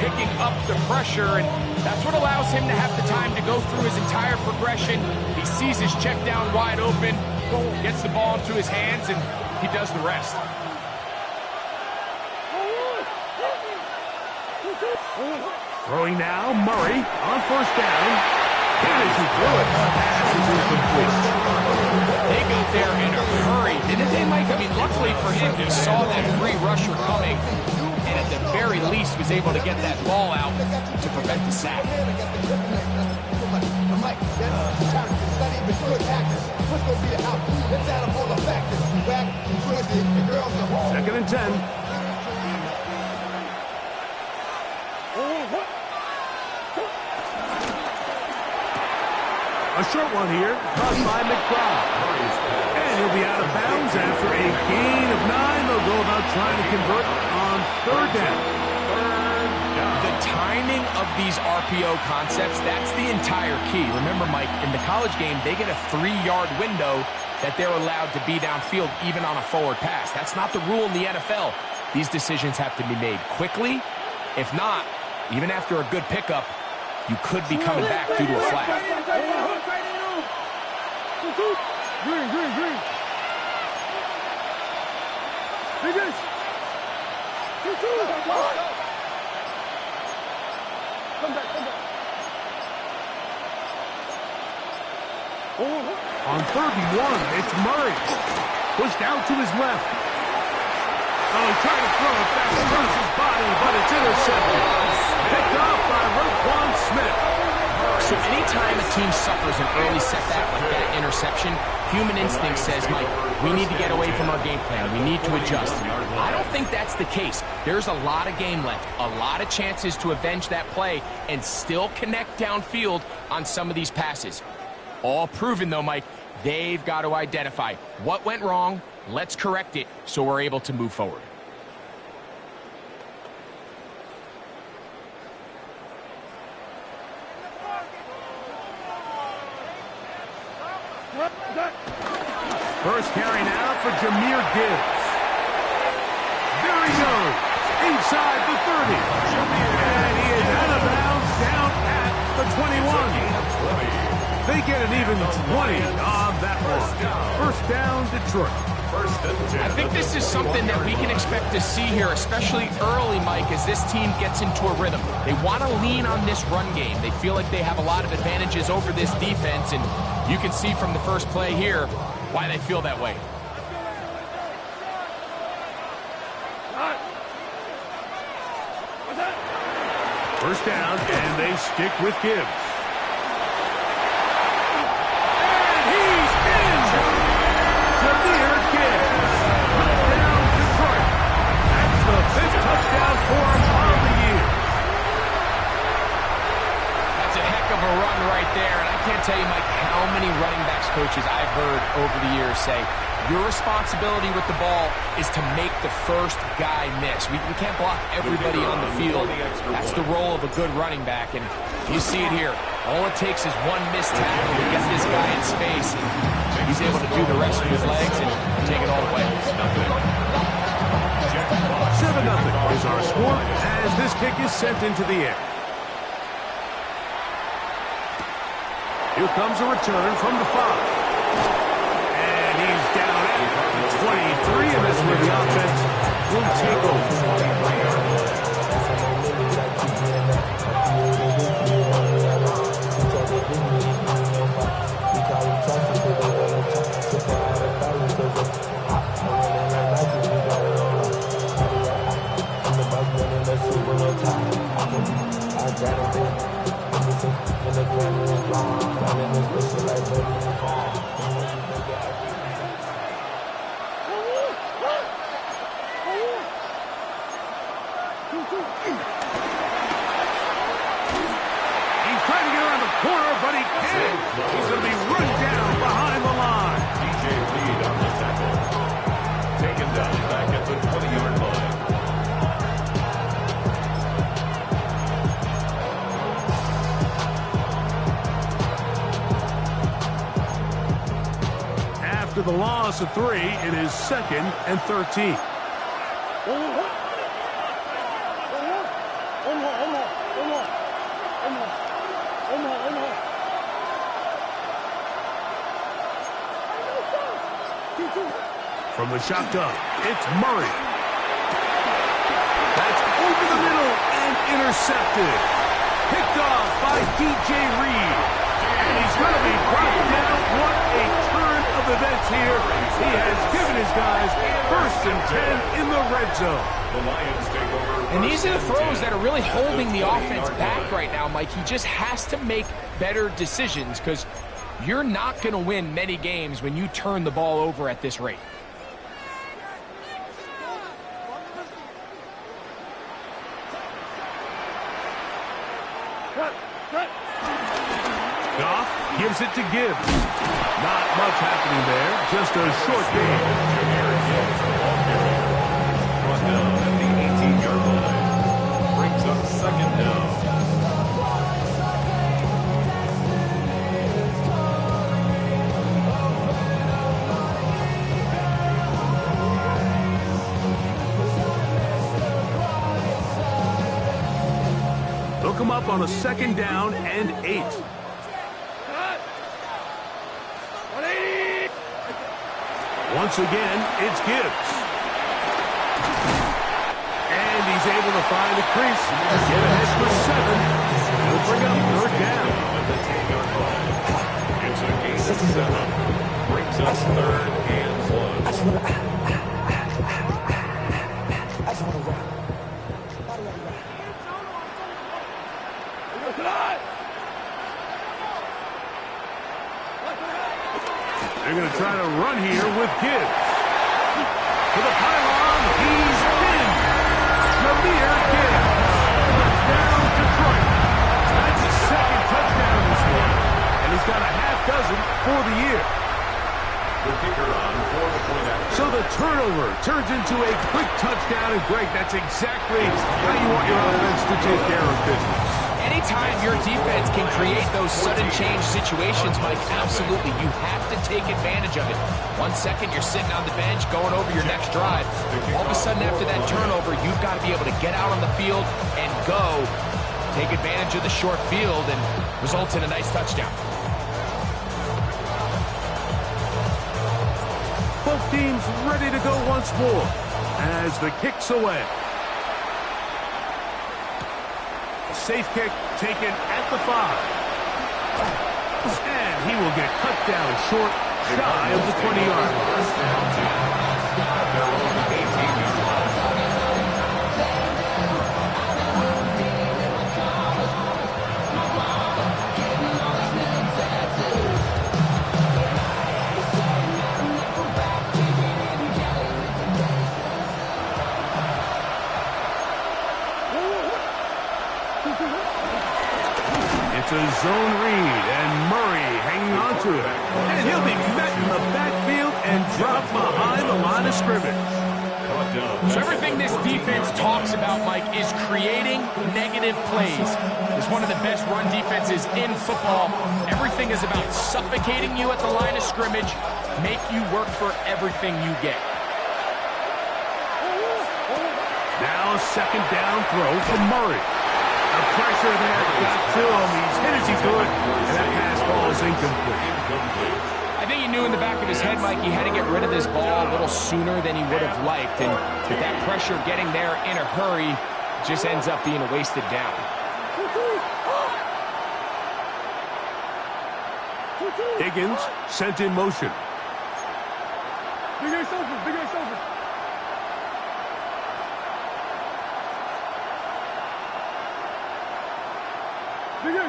picking up the pressure, and that's what allows him to have the time to go through his entire progression. He sees his check down wide open, gets the ball into his hands, and he does the rest. Throwing now, Murray on first down. Here is he threw it. Pass is incomplete. They got there in a hurry, didn't they, Mike? I mean, luckily for him, he saw that free rusher coming, and at the very least was able to get that ball out to prevent the sack. Second and 10. A short one here, caught by McBride. And he'll be out of bounds after a gain of 9. They'll go about trying to convert on third down. The timing of these RPO concepts, that's the entire key. Remember, Mike, in the college game, they get a 3-yard window that they're allowed to be downfield even on a forward pass. That's not the rule in the NFL. These decisions have to be made quickly. If not, even after a good pickup, you could be coming back due to a flag. Green. Come back. On 31, it's Murray. Pushed out to his left. Oh, he tried to throw it back across his body, but it's intercepted. Picked off by Roquan Smith. So anytime a team suffers an early setback like that interception, human instinct says, Mike, we need to get away from our game plan. We need to adjust. I don't think that's the case. There's a lot of game left, a lot of chances to avenge that play and still connect downfield on some of these passes. All proven, though, Mike, they've got to identify what went wrong. Let's correct it so we're able to move forward. First carry now for Jahmyr Gibbs. There he goes, inside the 30. And he is out of bounds down at the 21. They get an even 20 on that one. First down, Detroit. I think this is something that we can expect to see here, especially early, Mike, as this team gets into a rhythm. They want to lean on this run game. They feel like they have a lot of advantages over this defense, and you can see from the first play here why they feel that way. First down, and they stick with Gibbs. And he's in! Jahmyr Gibbs. Touchdown, Detroit. That's the 5th touchdown for him of the year. That's a heck of a run right there, and I can't tell you, Mike, how many running backs coaches I've heard over the years say, your responsibility with the ball is to make the first guy miss. We can't block everybody on the field. That's the role of a good running back, and you see it here. All it takes is one missed tackle to get this guy in space, and he's able to do the rest with his legs and take it all the way. 7-0 is our score as this kick is sent into the air. Here comes a return from the 5. And he's down at 23, and that's where the offense will take over. He's trying to get around the corner, but he can't. He's going to be run down behind the line. DJ lead on the tackle. Taken down back at the 20-yard line. After the loss of 3, it is 2nd and 13. From the shotgun, it's Murray. That's over the middle and intercepted. Picked off by DJ Reed. And he's going to be brought down. What a turn of events here. He has given his guys 1st and 10 in the red zone. The Lions take over. And these are the throws that are really holding the offense back right now, Mike. He just has to make better decisions because you're not going to win many games when you turn the ball over at this rate. Goff gives it to Gibbs. Not much happening there, just a short game. Brought down at the 18-yard line. Brings up 2nd down. They'll come up on a 2nd down and 8. Once again, it's Gibbs. And he's able to find the crease. Get ahead for 7. He'll bring up 3rd down. It's a gain of 7. Brings us 3rd and 1. They're going to try to run here with Gibbs. To the pylon, he's in. Jameer Gibbs. Touchdown, Detroit. That's his 2nd touchdown this morning. And he's got a half dozen for the year. The kicker on for the point after. So the turnover turns into a quick touchdown. And Greg, that's exactly how you want your offense to take care of business. Anytime your defense can create those sudden change situations, Mike, absolutely, you have to take advantage of it. 1 second, you're sitting on the bench, going over your next drive. All of a sudden, after that turnover, you've got to be able to get out on the field and go. Take advantage of the short field and results in a nice touchdown. Both teams ready to go once more as the kick's away. Safe kick taken at the 5. And he will get cut down short, shy of the 20-yard It's a zone read, and Murray hanging on to it. And he'll be met in the backfield and dropped behind the line of scrimmage. So everything this defense talks about, Mike, is creating negative plays. It's one of the best run defenses in football. Everything is about suffocating you at the line of scrimmage, make you work for everything you get. Now a 2nd down throw from Murray. The pressure there gets to him. He's hit as he could, and that pass ball is incomplete. I think he knew in the back of his head, Mike, he had to get rid of this ball a little sooner than he would have liked. And with that pressure getting there in a hurry, it just ends up being a wasted down. Higgins sent in motion. Big ass open, big ass open.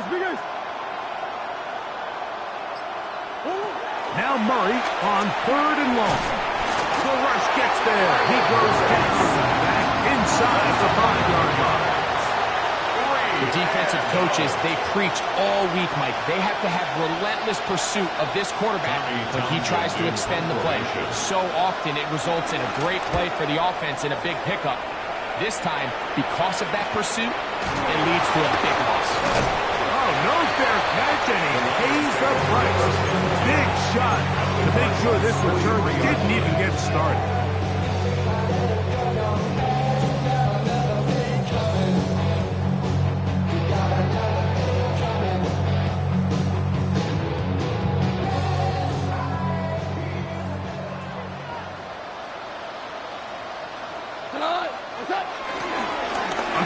Big ace. Now Murray on 3rd and long. The rush gets there. He goes down back inside the 5-yard line. The defensive coaches, they preach all week, Mike. They have to have relentless pursuit of this quarterback when he tries to extend the play. So often it results in a great play for the offense and a big pickup. This time, because of that pursuit, it leads to a big loss. No fair catch, and he pays the price. Big shot to make sure this return didn't even get started.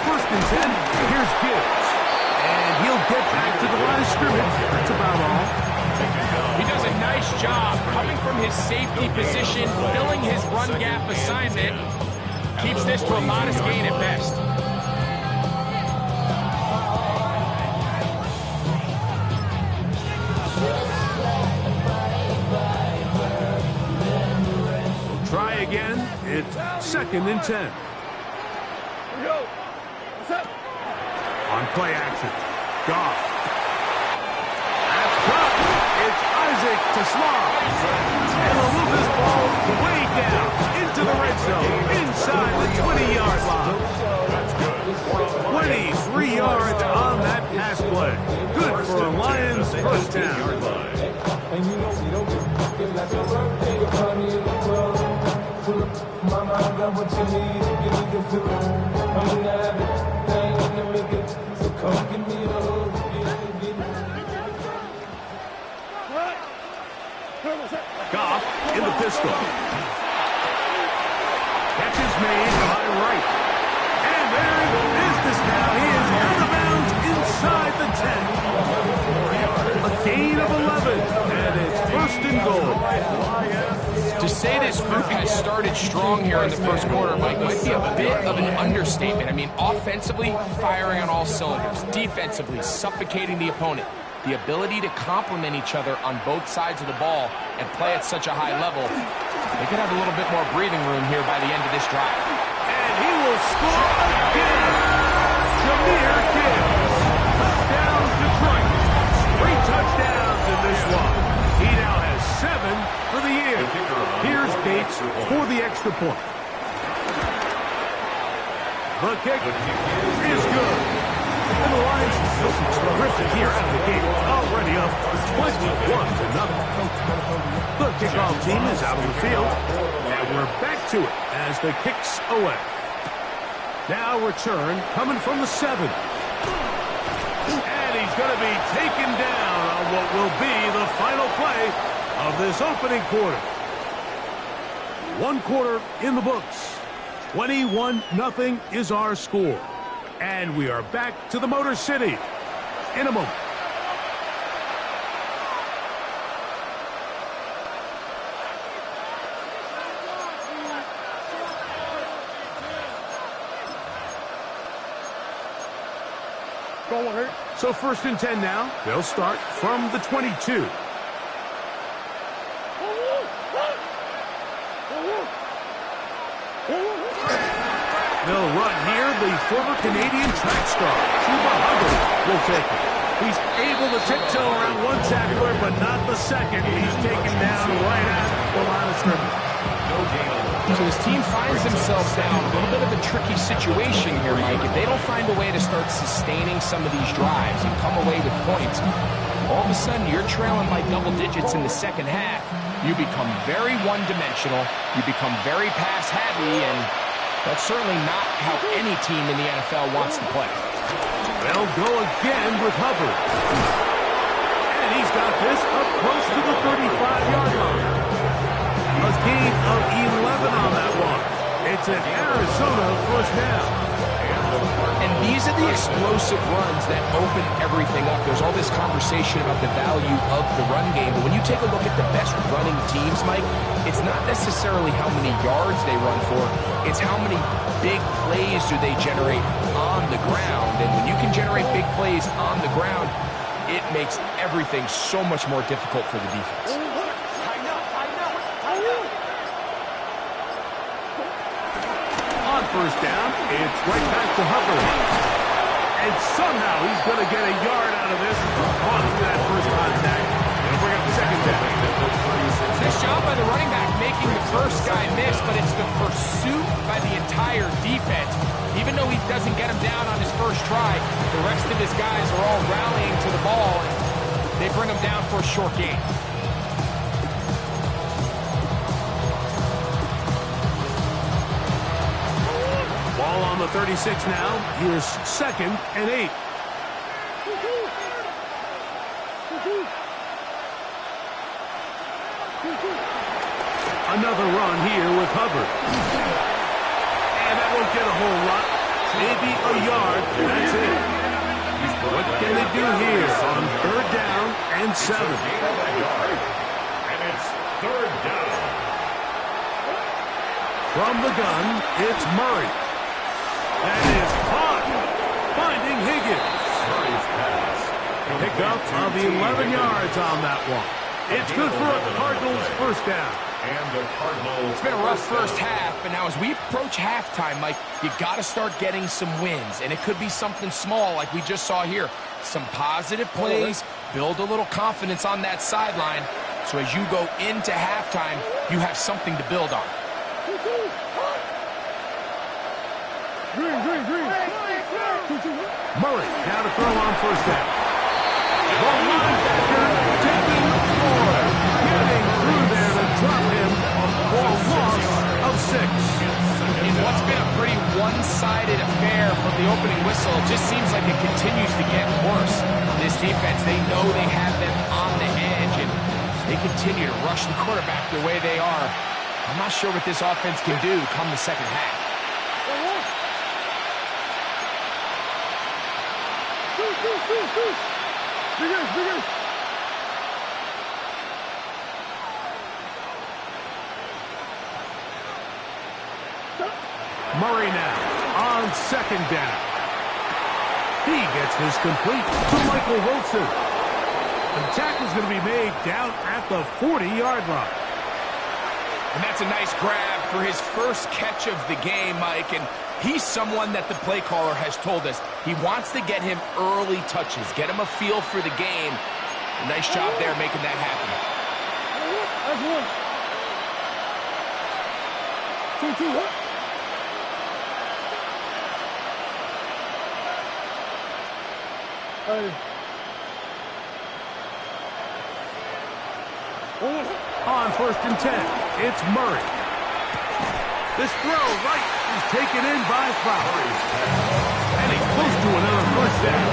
first and 10, here's Gibbs. And he'll get back to the line of scrimmage. That's about all. He does a nice job coming from his safety position, filling his run gap assignment. Keeps this to a modest gain at best. We'll try again. It's 2nd and 10. Here we go. What's up? On play action. Goff. That's caught. It's Isaac to Slav. And he'll move this ball way down into the red zone, inside the 20-yard line. 23 yards on that pass play. Good for a Lions first down. Goff in the pistol. Catch is made by Wright. And they're in business now. He is out of bounds inside the 10. A gain of 11. And it's 1st and goal. To say this group has started strong here in the first quarter, Mike, might be a bit of an understatement. I mean, offensively, firing on all cylinders. Defensively, suffocating the opponent. The ability to complement each other on both sides of the ball and play at such a high level, they could have a little bit more breathing room here by the end of this drive. And he will score again. Jameer Gibbs. Touchdown, Detroit. 3 touchdowns in this one. He now has 7 for the year. Here's Bates for the extra point. The kick is good. And the Lions looking terrific here out of the gate. Already up 21-0. The kickoff team is out of the field. And we're back to it as the kick's away. Now return coming from the 7. And he's going to be taken down on what will be the final play of this opening quarter. 1 quarter in the books. 21-0 is our score. And we are back to the Motor City in a moment. So 1st and 10 now. They'll start from the 22. They'll run here. The former Canadian track star, Chuba Hubbard, will take it. He's able to tiptoe around one tackler, but not the second. He's taken down right at the line of scrimmage. So this team finds themselves now in a little bit of a tricky situation here, Mike. If they don't find a way to start sustaining some of these drives and come away with points, all of a sudden you're trailing by double digits in the second half. You become very one-dimensional. You become very pass-heavy, and that's certainly not how any team in the NFL wants to play. They'll go again with Hubbard. And he's got this up close to the 35-yard line. A gain of 11 on that one. It's an Arizona first down. And these are the explosive runs that open everything up. There's all this conversation about the value of the run game, but when you take a look at the best running teams, Mike, it's not necessarily how many yards they run for, it's how many big plays do they generate on the ground. And when you can generate big plays on the ground, it makes everything so much more difficult for the defense. On first down, it's right back to Hubbard. And somehow he's going to get a yard out of this on that first contact. And bring up second down. Nice job by the running back making the first guy miss, but it's the pursuit by the entire defense. Even though he doesn't get him down on his first try, the rest of his guys are all rallying to the ball, and they bring him down for a short gain. Ball on the 36 now. Here's 2nd and 8. Another run here with Hubbard. And that won't get a whole lot. maybe a yard, and that's it. What can they do here on 3rd down and 7? And it's 3rd down. From the gun, it's Murray. That is caught. Finding Higgins. Murray's pass. Pick up of 11 yards on that one. It's good for a Cardinals 1st down. And the Cardinals. It's been a rough first half, but now as we approach halftime, Mike, you got to start getting some wins. And it could be something small like we just saw here. Some positive plays, build a little confidence on that sideline. So as you go into halftime, you have something to build on. Green. Murray now to throw on 1st down. The linebacker taking forward. Getting through there to drop him for a loss of 6. In what's been a pretty one-sided affair from the opening whistle, it just seems like it continues to get worse. This defense, they know they have them on the edge, and they continue to rush the quarterback the way they are. I'm not sure what this offense can do come the second half. Big. Murray now on 2nd down. He gets this complete to Michael Wilson. The tackle's going to be made down at the 40-yard line. And that's a nice grab for his first catch of the game, Mike. And he's someone that the play caller has told us he wants to get him early touches, get him a feel for the game. Nice job there making that happen. That's one. 2, what? Hey. On 1st and 10, it's Murray. This throw right is taken in by Flowers. And he's close to another 1st down.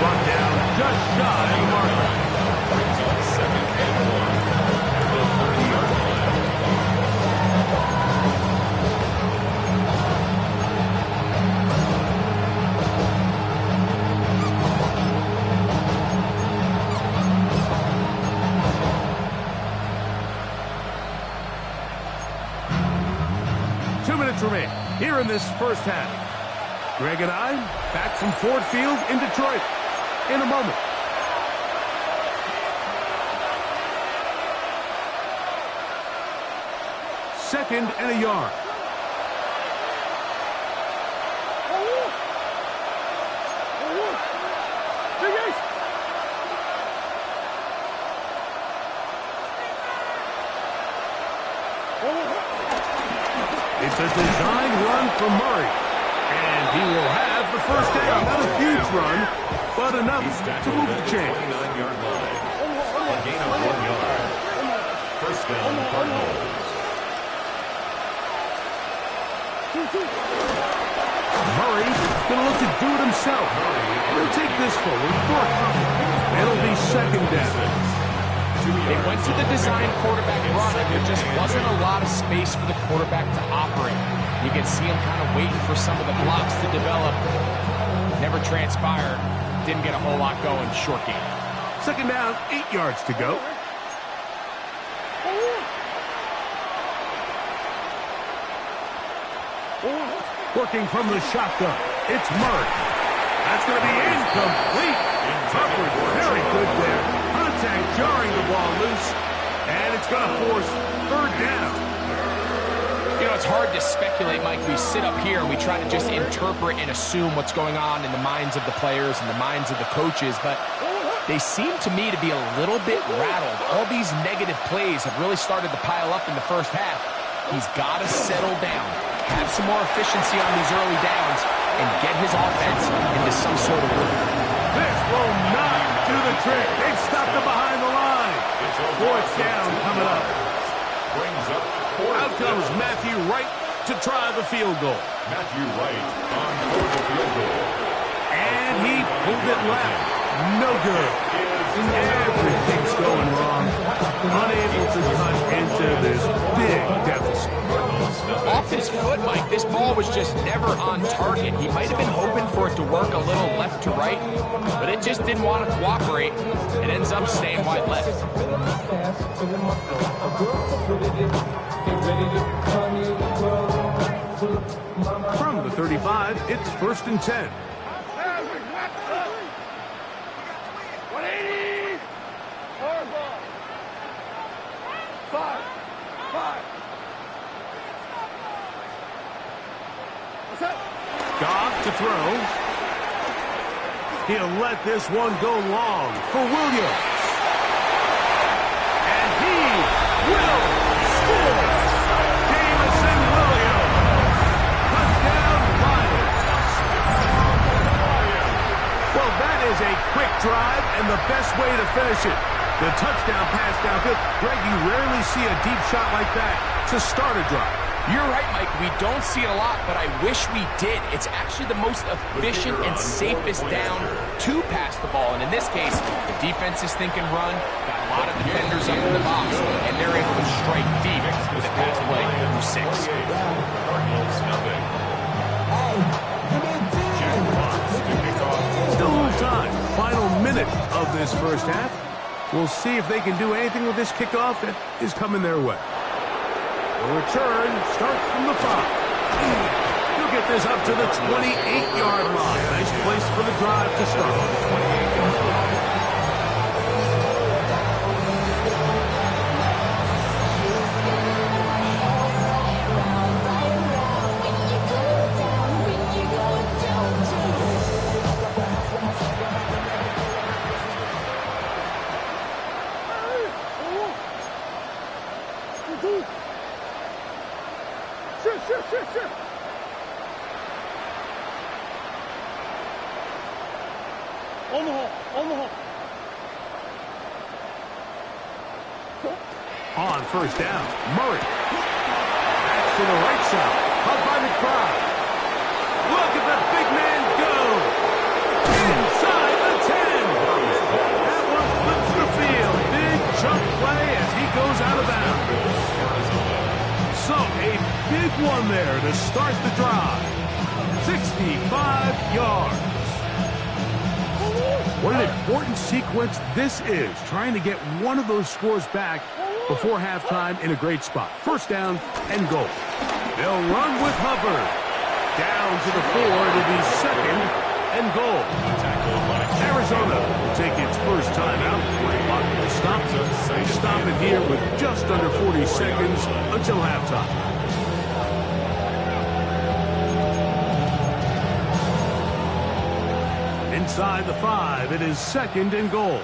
Brought down just shy of the marker. Brings up 2nd and 1. The 30-yard line. Remain here in this 1st half. Greg and I back from Ford Field in Detroit in a moment. Second and a yard. It's a design run for Murray, and he will have the 1st down. Not a huge run, but enough to move the chain. 29-yard line. A gain of 1 yard. 1st down, Cardinals. Murray's going to look to do it himself. He'll take this forward for a couple. It'll be 2nd down. They went to the design quarterback run, and there just wasn't a lot of space for the quarterback to operate. You can see him kind of waiting for some of the blocks to develop. Never transpired. Didn't get a whole lot going. Short game. 2nd down, 8 yards to go. Working from the shotgun, it's Murray. That's going to be incomplete. Covered very good there. Contact jarring the ball loose, and it's going to force 3rd down. You know, it's hard to speculate, Mike. We sit up here and we try to just interpret and assume what's going on in the minds of the players and the minds of the coaches, but they seem to me to be a little bit rattled. All these negative plays have really started to pile up in the 1st half. He's got to settle down, have some more efficiency on these early downs, and get his offense into some sort of rhythm. This will not do the trick. They've stopped him behind the line. 4th down coming up. Out comes Matthew Wright to try the field goal. Matthew Wright on for the field goal. And he pulled it left. No good. Everything's going wrong. Unable to cut into this big deficit. Off his foot, Mike. This ball was just never on target. He might have been hoping for it to work a little left to right, but it just didn't want to cooperate. It ends up staying wide left. From the 35, it's 1st and 10. 180. Hard ball. 5. What's that? Goff to throw. He'll let this one go long for Williams. And he will score. Jamison Williams. Touchdown, Lions. Well, that is a quick drive and the best way to finish it. The touchdown pass downfield. Greg, you rarely see a deep shot like that to start a drive. You're right, Mike. We don't see it a lot, but I wish we did. It's actually the most efficient and safest down to pass the ball. And in this case, the defense is thinking run, got a lot of defenders up in the box, and they're able to strike deep with a pass play for 6. Still a little time. Final minute of this first half. We'll see if they can do anything with this kickoff that is coming their way. The return starts from the 5. He'll get this up to the 28-yard line. Nice place for the drive to start. 28-yard line. Shit. On the hole. On first down, Murray. Back to the right side. Caught by the crowd. Look at the big man go. Inside the 10. That one flips the field. Big jump play as he goes out of bounds. So a big one there to start the drive. 65 yards. What an important sequence this is, trying to get one of those scores back before halftime in a great spot. First down and goal. They'll run with Hubbard. Down to the 4. It'll be 2nd and goal. Arizona will take its first time out. They stop it here with just under 40 seconds until halftime. Inside the 5, it is 2nd and goal.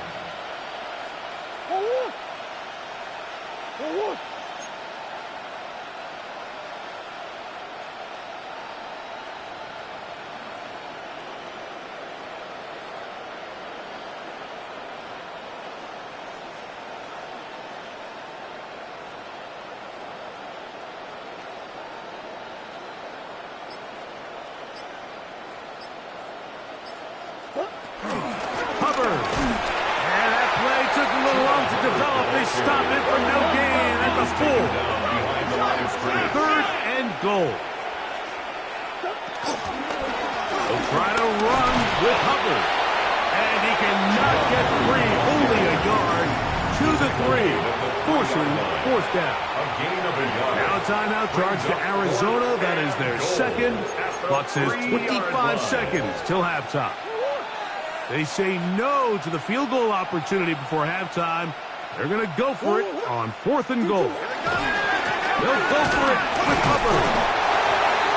Hubbard. And that play took a little long to develop. They stop it for no gain at the 4. 3rd and goal. They'll try to run with Hubbard. And he cannot get free. Only a yard to the 3. Forcing 4th down. Now a timeout charge to Arizona. That is their 2nd. Clock says 25 seconds till halftime. They say no to the field goal opportunity before halftime. They're going to go for it on 4th and goal. They'll go for it with Hubbard.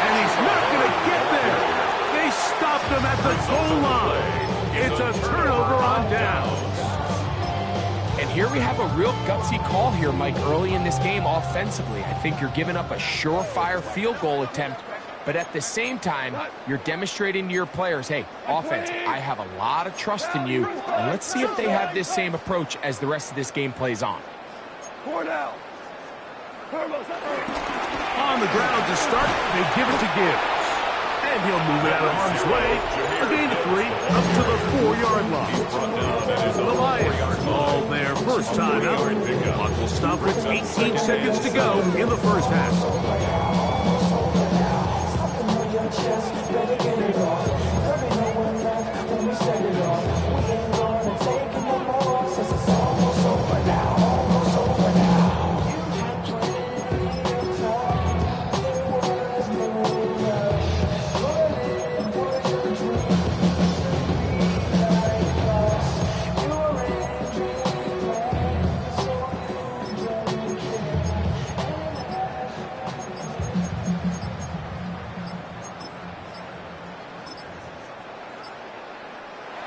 And he's not going to get there. They stopped him at the goal line. It's a turnover on downs. And here we have a real gutsy call here, Mike, early in this game offensively. I think you're giving up a surefire field goal attempt. But at the same time, you're demonstrating to your players, hey, offense, I have a lot of trust in you, and let's see if they have this same approach as the rest of this game plays on. On the ground to start, they give it to Gibbs. And he'll move it out of harm's way. A gain of 3 up to the 4-yard line. The Lions all their first time out. Clock will stop with 18 seconds to go in the first half.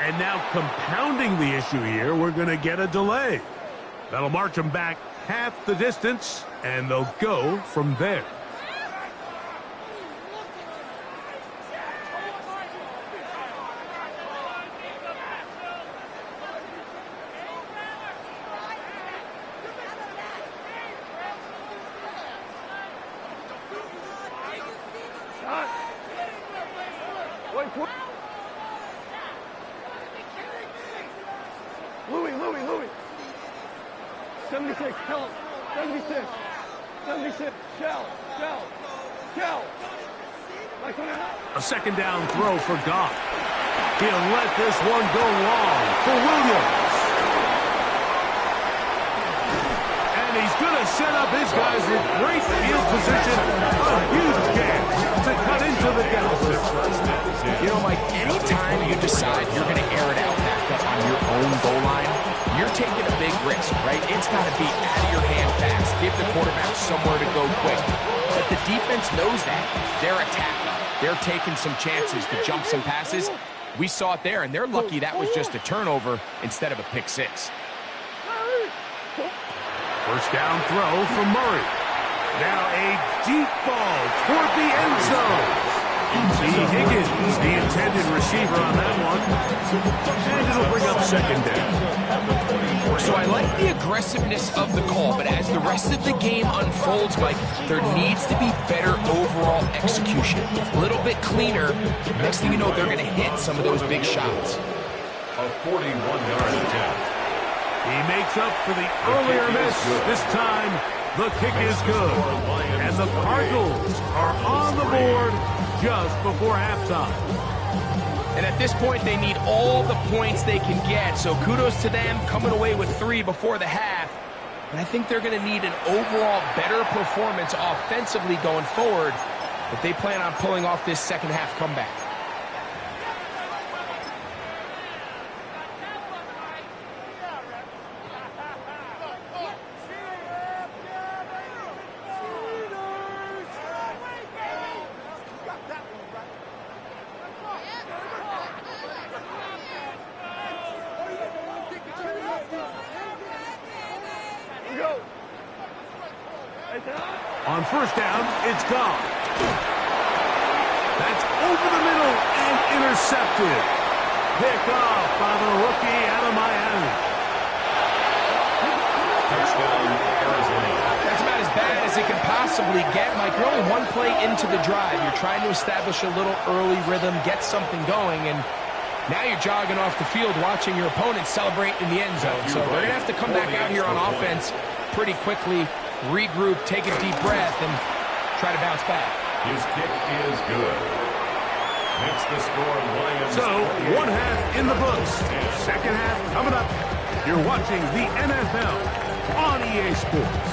And now compounding the issue here, we're going to get a delay. That'll march them back half the distance, and they'll go from there. Louis. 76, tell him. 76. 76. Shell. A second down throw for Goff. He'll let this one go long for Williams. And he's going to set up his guys with great field position. A huge chance to cut into the deficit. You know, Mike, anytime you decide you're going to air it out back up on your own goal line, you're taking a big risk, right? It's got to be out of your hand fast. Give the quarterback somewhere to go quick. But the defense knows that. They're attacking. They're taking some chances to jump some passes. We saw it there, and they're lucky that was just a turnover instead of a pick six. First down throw for Murray. Now a deep ball toward the end zone. Higgins, the intended receiver on that one. And it'll bring up second down. So I like the aggressiveness of the call, but as the rest of the game unfolds, Mike, there needs to be better overall execution. A little bit cleaner. Next thing you know, they're going to hit some of those big shots. A 41-yard attempt. He makes up for the earlier miss. This time, the kick is good. And the Cardinals are on the board just before halftime. And at this point, they need all the points they can get. So kudos to them coming away with 3 before the half. And I think they're going to need an overall better performance offensively going forward if they plan on pulling off this second half comeback. On first down, it's gone. That's over the middle and intercepted. Picked off by the rookie out of Miami. Touchdown, Arizona. That's about as bad as it can possibly get, Mike. You're only one play into the drive. You're trying to establish a little early rhythm, get something going, and now you're jogging off the field watching your opponent celebrate in the end zone. So they're going to have to come back out here on offense pretty quickly, regroup, take a deep breath, and try to bounce back. His kick is good. Makes the score Lions. So, one half in the books. Second half coming up. You're watching the NFL on EA Sports.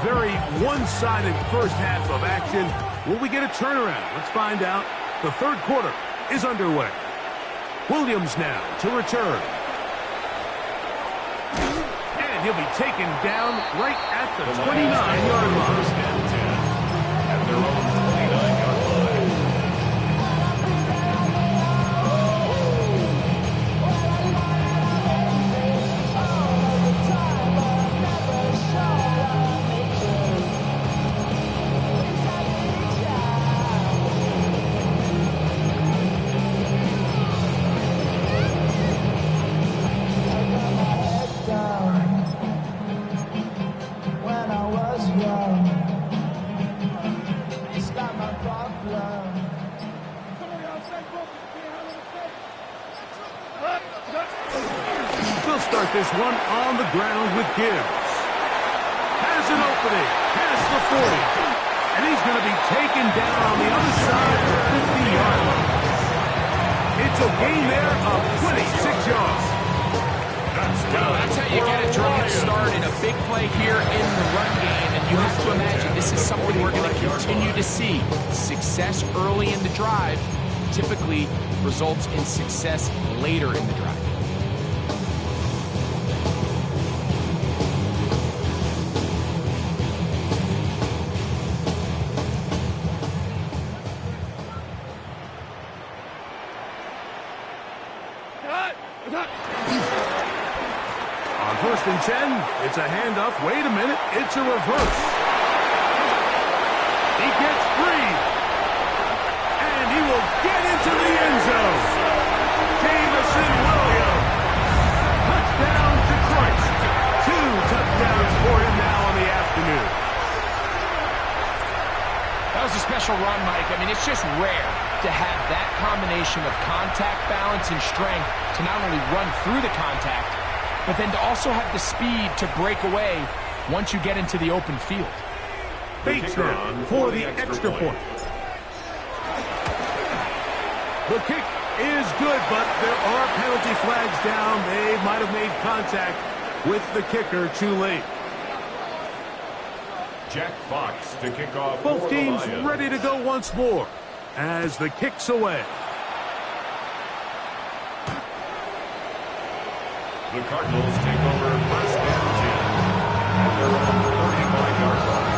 Very one-sided first half of action. Will we get a turnaround? Let's find out. The third quarter is underway. Williams now to return. And he'll be taken down right at the 29-yard line. At their own 29-yard line. We'll start this one on the ground with Gibbs. opening past the 40. And he's going to be taken down on the other side of the 50-yard line. It's a gain there of 26 yards. That's how you get a drive started. A big play here in the run game, and you have to imagine this is something we're going to continue to see. Success early in the drive typically results in success later in the drive. On 1st and 10, it's a handoff. Wait a minute, it's a reverse. He gets free. And he will get into the end zone. Jamison Williams. Touchdown, Detroit. 2 touchdowns for him now on the afternoon. That was a special run, Mike. I mean, it's just rare to have that combination of contact, balance, and strength to not only run through the contact, but then to also have the speed to break away once you get into the open field. Bates now for the extra point. The kick is good, but there are penalty flags down. They might have made contact with the kicker too late. Jack Fox to kick off. Both teams ready to go once more as the kick's away. The Cardinals take over 1st and 10 at their own 35-yard line.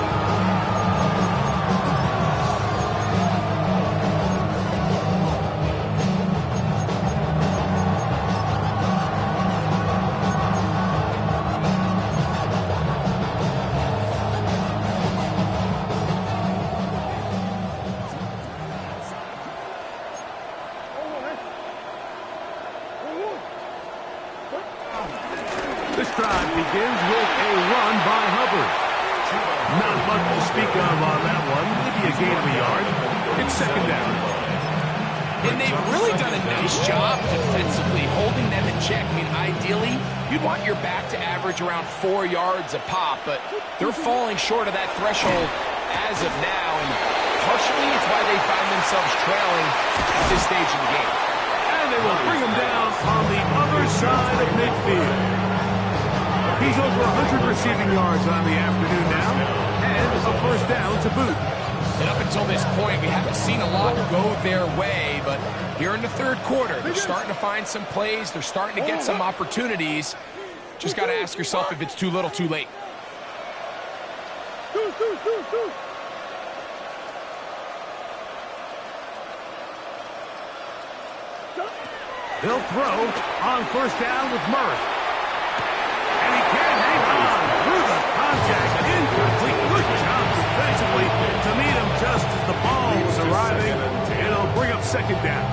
This drive begins with a run by Hubbard. Not much to speak of on that one. Maybe a gain of a yard. It's 2nd down. And they've really done a nice job defensively holding them in check. I mean, ideally, you'd want your back to average around 4 yards a pop, but they're falling short of that threshold as of now, and partially it's why they find themselves trailing at this stage of the game. And they will bring him down on the other side of midfield. He's over 100 receiving yards on the afternoon now, and a 1st down to boot. And up until this point, we haven't seen a lot go their way, but here in the 3rd quarter, they're starting to find some plays. They're starting to get some opportunities. Just got to ask yourself if it's too little, too late. They'll throw on 1st down with Murray. And he can hang on through the contact. Incomplete. Good job defensively to meet him just as the ball was arriving. And it'll bring up 2nd down.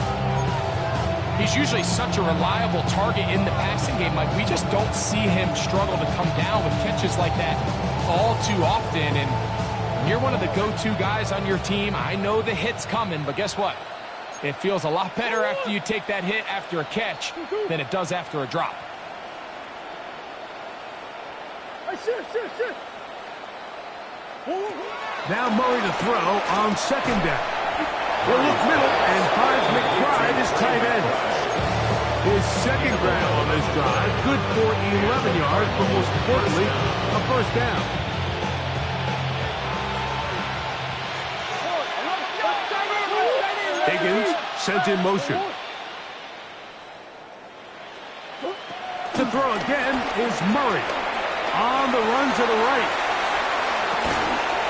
He's usually such a reliable target in the passing game. Like, we just don't see him struggle to come down with catches like that all too often. And when you're one of the go-to guys on your team, I know the hit's coming, but guess what? It feels a lot better after you take that hit after a catch than it does after a drop. Now Murray to throw on 2nd down. He'll look middle and finds McBride as tight end. His 2nd grab on this drive, good for 11 yards, but most importantly, a 1st down. Higgins sent in motion. To throw again is Murray. On the run to the right.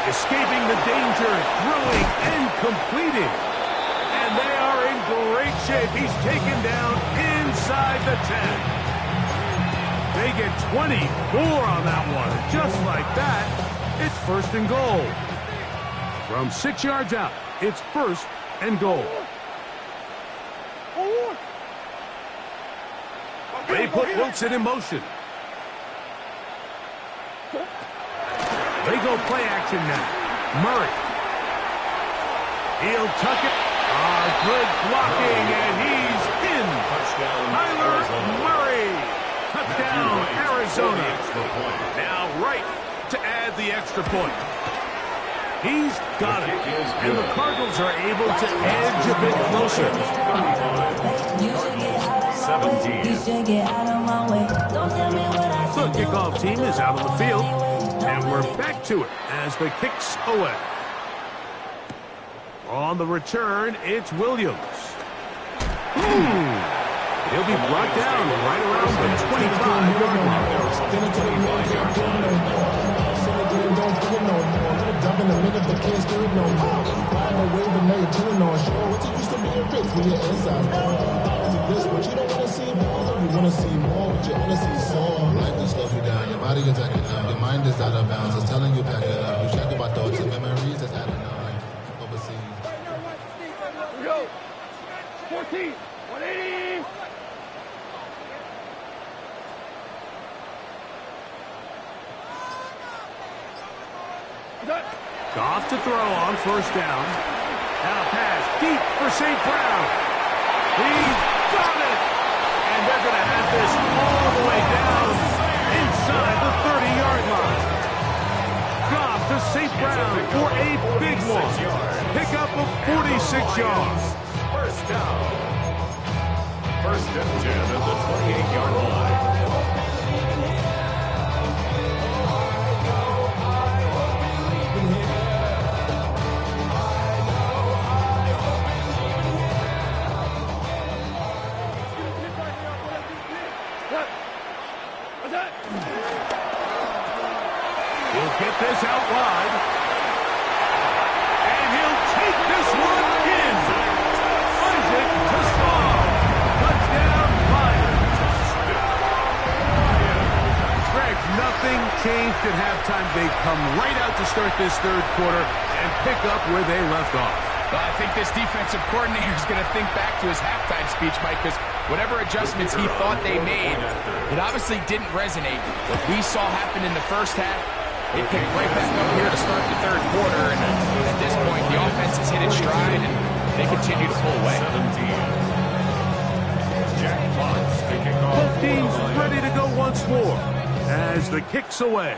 Escaping the danger, throwing and completing. And they are in great shape. He's taken down inside the 10. They get 24 on that one. Just like that, it's 1st and goal. From 6 yards out, it's 1st and goal. They put Wilson in motion. They go play action now. Murray. He'll tuck it. Good blocking, and he's in. Kyler Murray. Touchdown, Arizona. Now right to add the extra point. He's got it, and the Cardinals are able to edge a bit closer. 17. The kickoff team is out on the field, and we're back to it as the kick's away. On the return, it's Williams. He'll be brought down right around the 25-yard line. Life just slows you down. Your body is acting up. Your mind is out of bounds. It's telling you pack it up. You check about thoughts and memories that's adding up overseas. Go. 14. 180. Goff to throw on first down. Now pass deep for St. Brown. He's got it. And they're going to have this all the way down inside the 30-yard line. Goff to St. Brown for a big one. Pickup of 46 yards. First down. First and 10 at the 28-yard line. He'll get this out wide. And he'll take this one in. Isaac to Kfav. Touchdown, Lions. Greg, nothing changed at halftime. They come right out to start this third quarter and pick up where they left off. Well, I think this defensive coordinator is going to think back to his halftime speech, Mike, because whatever adjustments he thought they made, it obviously didn't resonate. What we saw happen in the first half, it picked right back up here to start the third quarter, and at this point, the offense has hit its stride, and they continue to pull away. 17. Jack Potts to kick off. Both teams ready to go once more as the kick's away.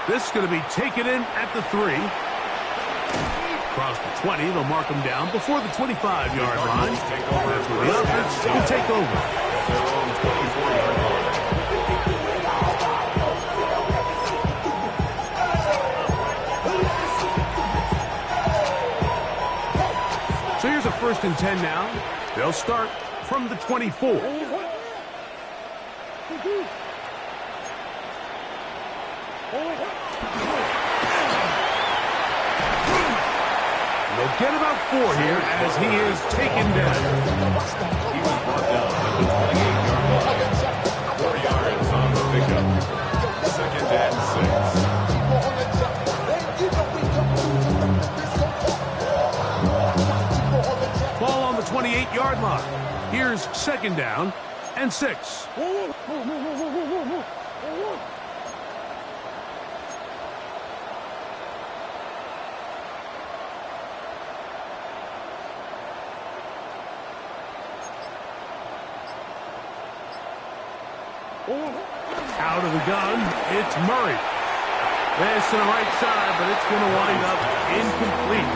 This is going to be taken in at the 3. Across the 20, they'll mark them down before the 25-yard line. That's where the offense will take over. Their own 24-yard line. So here's a 1st and 10 now. They'll start from the 24. They'll get about 4 here as he is taken down. He was brought down at the 28-yard line. 4 yards on the pickup. 2nd and 6. Ball on the 28-yard line. Here's 2nd down and 6. Out of the gun, it's Murray. This to the right side, but it's going to wind up incomplete.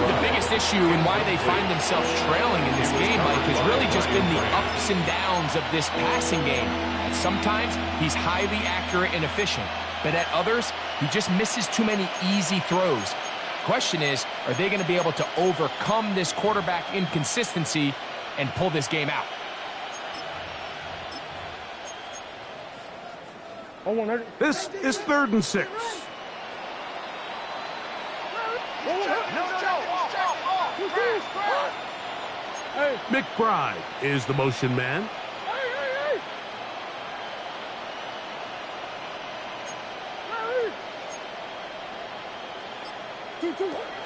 The biggest issue and why they find themselves trailing in this game, Mike, has really just been the ups and downs of this passing game. And sometimes he's highly accurate and efficient, but at others, he just misses too many easy throws. Question is, are they going to be able to overcome this quarterback inconsistency and pull this game out? This is 3rd and 6. McBride is the motion man.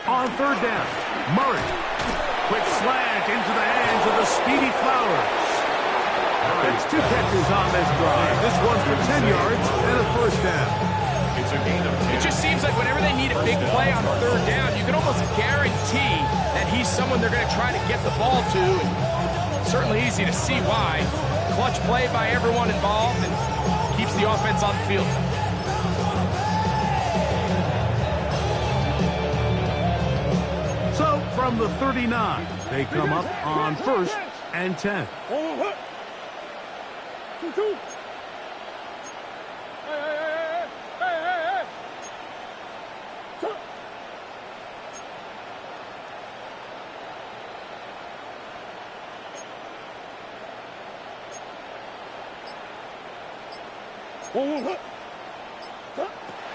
On 3rd down, Murray. Quick slant into the hands of the speedy Flowers. That's 2 catches on this drive. This one for 10 yards and a 1st down. It's a gain of 10. It just seems like whenever they need a big play on 3rd down, you can almost guarantee that he's someone they're going to try to get the ball to. And certainly easy to see why. clutch play by everyone involved and keeps the offense on the field. So from the 39, they come up on 1st and 10. Two. Hey.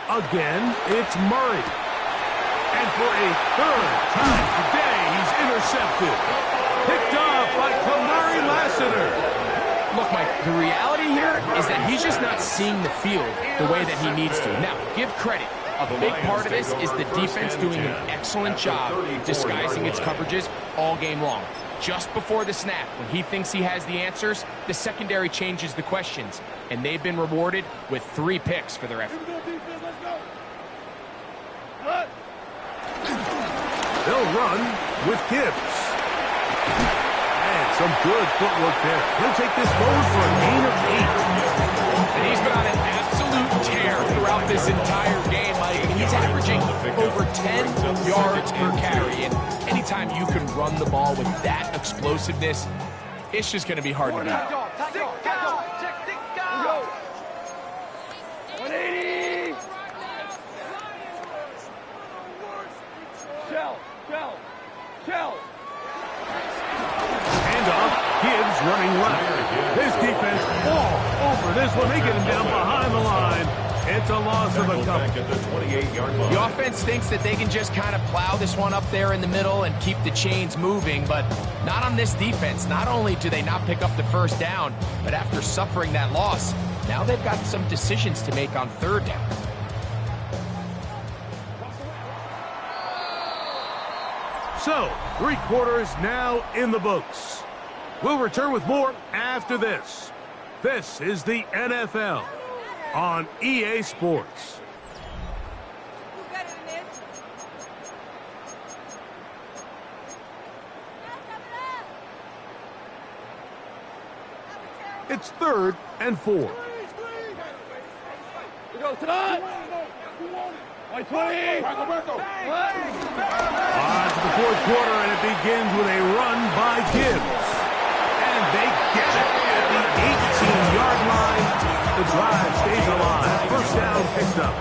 Again, it's Murray. And for a 3rd time today, he's intercepted. Picked off by Kamari Lassiter. Look, Mike, the reality here is that he's just not seeing the field the way that he needs to. Now, give credit. A big part of this is the defense doing an excellent job disguising its coverages all game long. Just before the snap, when he thinks he has the answers, the secondary changes the questions, and they've been rewarded with 3 picks for their effort. They'll run with Gibbs. And some good footwork there. He'll take this forward for a gain of 8. And he's been on an absolute tear throughout this entire game, Mike. He's averaging over 10 yards per carry. And anytime you can run the ball with that explosiveness, it's just going to be hard to beat. 180. Shell. Handoff. Gibbs running left. This defense all over this one. They get him down behind the line. It's a loss of a couple. The offense thinks that they can just kind of plow this one up there in the middle and keep the chains moving, but not on this defense. Not only do they not pick up the 1st down, but after suffering that loss, now they've got some decisions to make on 3rd down. So, 3 quarters now in the books. We'll return with more after this. This is the NFL on EA Sports. It's 3rd and 4. We go tonight. 20. On to the 4th quarter, and it begins with a run by Gibbs. And they get it at the 18-yard line. The drive stays alive. 1st down picked up.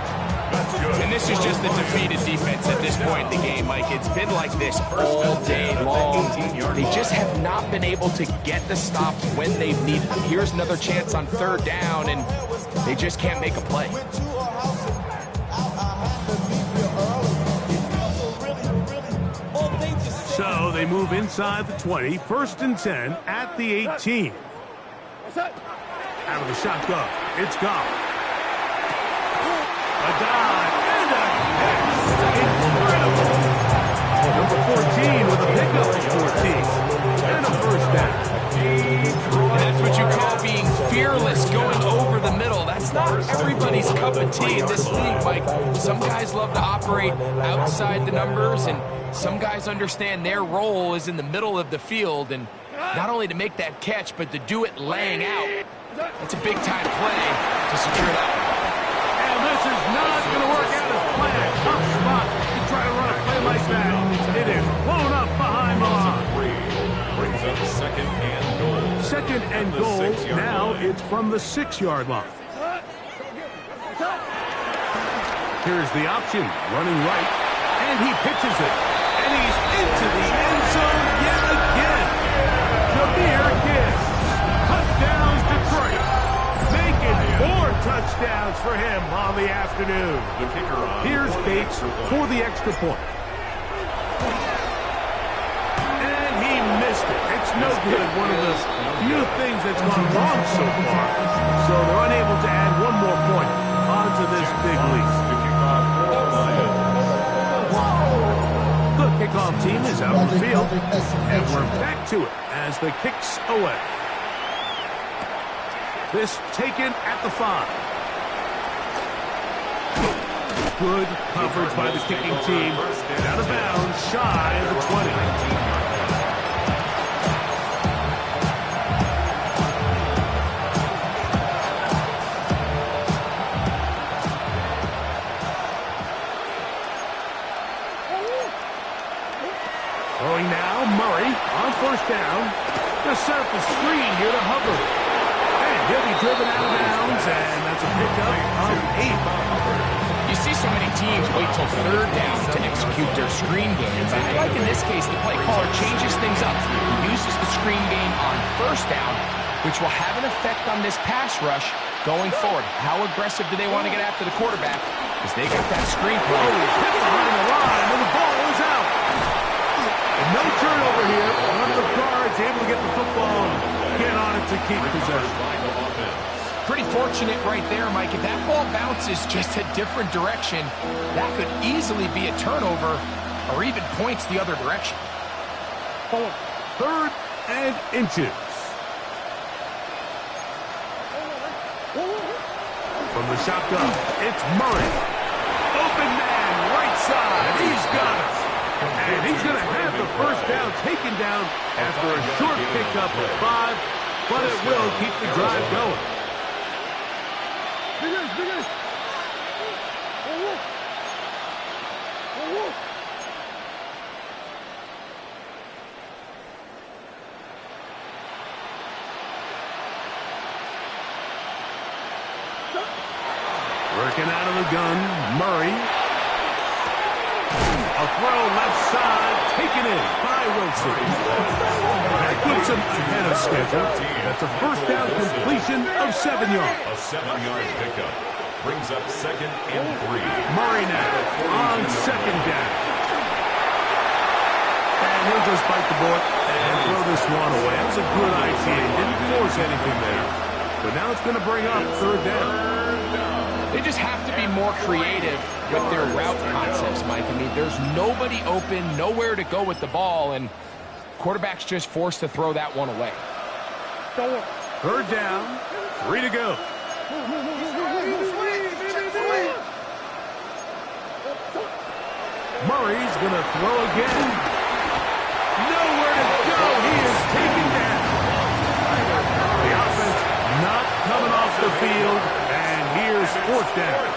And this is just the defeated defense at this point in the game, Mike. It's been like this all day long. They just have not been able to get the stops when they've needed them. Here's another chance on 3rd down, and they just can't make a play. So they move inside the 20, 1st and 10 at the 18. Out of the shotgun, it's Goff. A dive and a catch. Incredible. Number 14 with a pickup of 14. And a 1st down. And that's what you call being fearless, going over the middle. That's not everybody's cup of tea in this league, Mike. Some guys love to operate outside the numbers, and some guys understand their role is in the middle of the field, and not only to make that catch, but to do it laying out. It's a big-time play to secure that one. And this is not going to work out as planned. Tough spot to try to run a play like that. It is blown up behind the line. Brings up 2nd and goal. 2nd and goal. Now it's from the 6-yard line. Here's the option. Running right. And he pitches it. And he's into the end zone yet again. Jameer Gibbs. Touchdowns Detroit. Making 4 touchdowns for him on the afternoon. The kicker on. Here's Bates for the extra point. And he missed it. It's no good. One of the few things that's gone wrong so far. So they're unable to add 1 more point onto this big lead. The kickoff team is out on the field, and we're back to it as the kick's away. This taken at the 5. Good coverage by the kicking team. Out of bounds, shy of the 20. Throwing now, Murray on first down. Gonna set up the screen here to Hubbard. And he'll be driven out of bounds, and that's a pickup of 8. You see so many teams wait till third down to execute their screen game. But I like in this case the play caller changes things up. He uses the screen game on first down, which will have an effect on this pass rush going forward. How aggressive do they want to get after the quarterback? Because they got that screen play. Oh, he's hit behind the line, and the ball is out. And no turnover here. One of the guards able to get the football, get on it to keep possession. Pretty fortunate right there, Mike. If that ball bounces just a different direction, that could easily be a turnover or even points the other direction. 3rd and inches. From the shotgun, it's Murray. Open man, right side. He's got it. And he's going to have the first down taken down after a short pickup of 5, but it will keep the drive going. Working out of the gun, Murray. A throw left side, taken in by Wilson. That keeps him ahead of schedule. That's a first down completion of 7 yards. A 7-yard pickup brings up 2nd and 3. Murray now on 2nd down. And he'll just bite the bullet and throw this one away. That was a good idea. He didn't force anything there. But now it's going to bring up 3rd down. They just have to be more creative with their route concepts, Mike. I mean, there's nobody open, nowhere to go with the ball, and quarterback's just forced to throw that one away. 3rd down, 3 to go. Murray's going to throw again. Nowhere to go. He is taken down. The offense not coming off the field, and here's 4th down.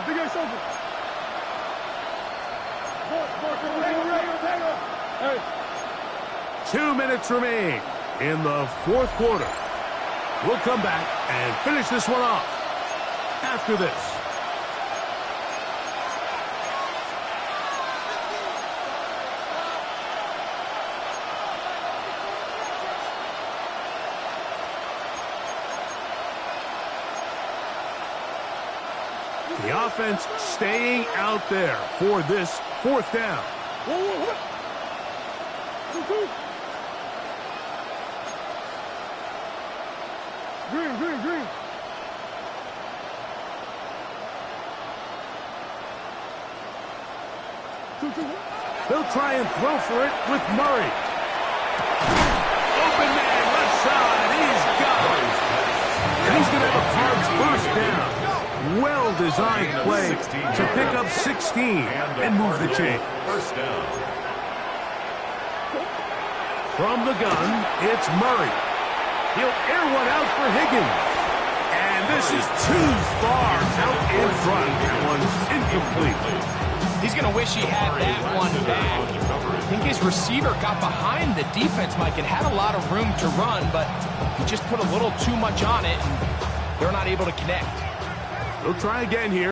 Big ass open. 2 minutes remain in the 4th quarter. We'll come back and finish this one off after this. The offense staying out there for this 4th down. Green. They'll try and throw for it with Murray. Open man, left side. He's got it. And he's going to have a Cards first down. Well-designed play to pick up 16 and move the chain. First down. From the gun, it's Murray. He'll air one out for Higgins. And this is too far out in front. That one's incomplete. He's going to wish he had that one back. I think his receiver got behind the defense, Mike, and had a lot of room to run, but he just put a little too much on it, and they're not able to connect. We'll try again here.